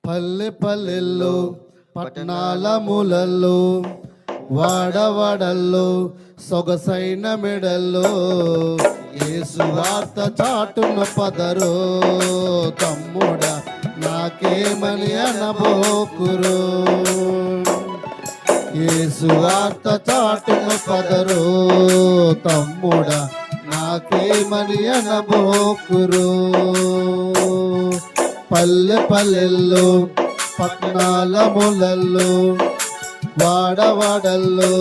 పల్లె పల్లెల్లో పట్టణాల మూలల్లో వాడవాడల్లో సొగసైన మెడల్లో యేసు వార్త చాటున పదరో తమ్ముడా నాకేమని అనబోకురో. యేసు వార్త చాటున పదరో తమ్ముడా నాకేమని అనబోకురో. పల్లె పల్లెల్లో పట్టణాల మూలల్లో వాడవాడల్లో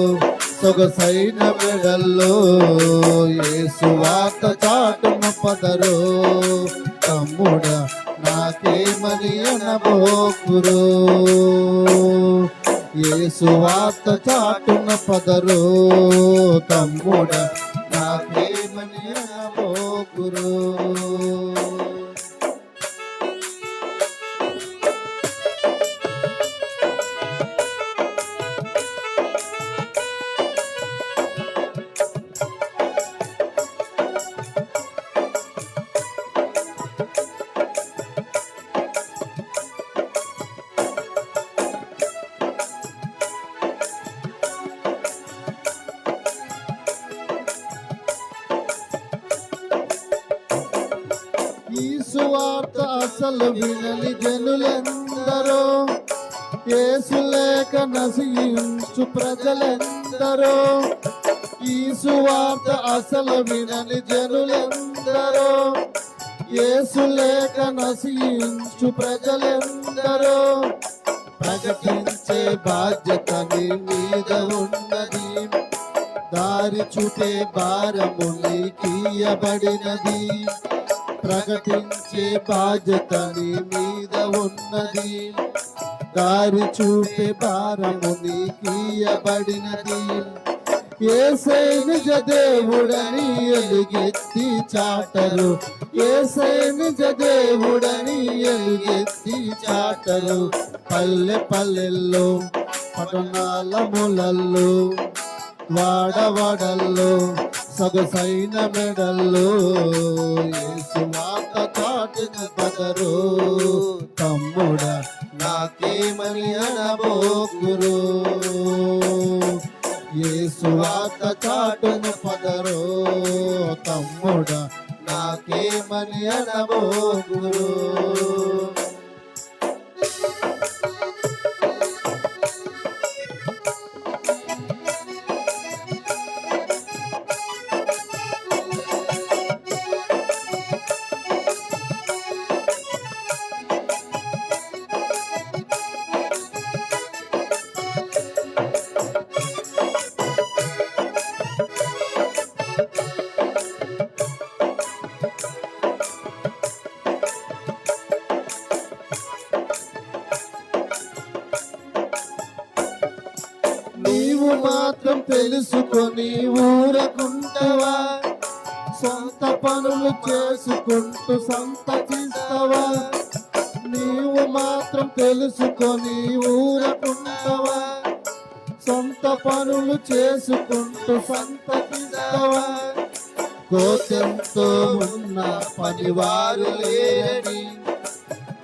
సొగసైన మెడల్లో యేసు వార్త చాటున పదరో తమ్ముడా నాకేమని అనబోకురో. యేసు వార్త చాటున పదరో తమ్ముడా నాకేమని అనబోకురో. ఈ సువార్త అసలు వినని జనులెందరో, యేసు లేక నశించు ప్రజలెందరో. ఈ సువార్త అసలు వినని జనులెందరో, యేసు లేక నశించు ప్రజలెందరో. ప్రకటించే బాధ్యత నీ మీద ఉన్నది, దారి చూపే భారము నీకియ్యబడినది. ప్రకటించే బాధ్యత నీ మీద ఉన్నది, దారి చూపే భారము నీకియ్యబడినది. యేసే నిజ దేవుడని ఎలుగెత్తి చాటరు, యేసే నిజ దేవుడని ఎలుగెత్తి చాటరు. పల్లె పల్లెల్లో పట్టణాల మూలల్లో వాడవాడల్లో సొగసైన మెడల్లో యేసు వార్త చాటున పదరో తమ్ముడా నాకేమని అనబోకురో. యేసు వార్త చాటున పదరో తమ్ముడా నాకేమని అనబోకురో. నీవు మాత్రం తెలుసుకొని ఊరకుంటావా, సొంత పనులు చేసుకుంటూ సంతకిస్తావా. నీవు మాత్రం తెలుసుకొని ఊరకుంటావా, సొంత పనులు చేసుకుంటూ సంతకిస్తావా. కోతెంతో ఉన్న పనివారు లేరని,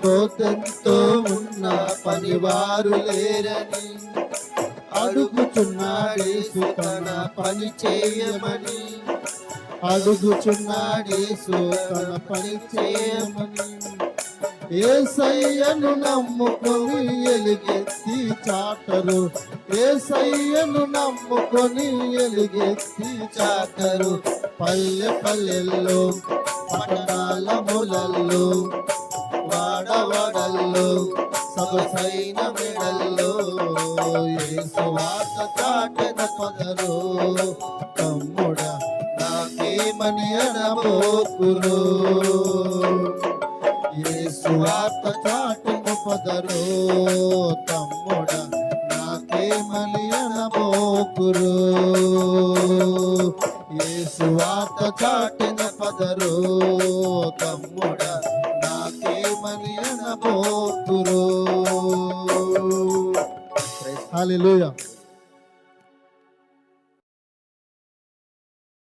కోతెంతో ఉన్న పనివారు లేరని అడుగుచున్నాడేసు తన పని చేయమని, అడుగుచున్నాడేసు తన పని చేయమని. యేసయ్యను నమ్ముకొని ఎలుగెత్తి చాటరు, యేసయ్యను నమ్ముకొని ఎలుగెత్తి చాటరు. పల్లె పల్లెల్లో పట్టణాల మూలల్లో వాడవాడల్లో సొగసైన మెడల్లో యేసు వార్త చాటున పదరో తమ్ముడా నాకేమని అనబోకురో. యేసు వార్త చాటున పదరో తమ్ముడా నాకేమని అనబోకురో. యేసు వార్త చాటున పదరో తమ్ముడా నాకేమని అనబోకురో. హల్లెలూయా.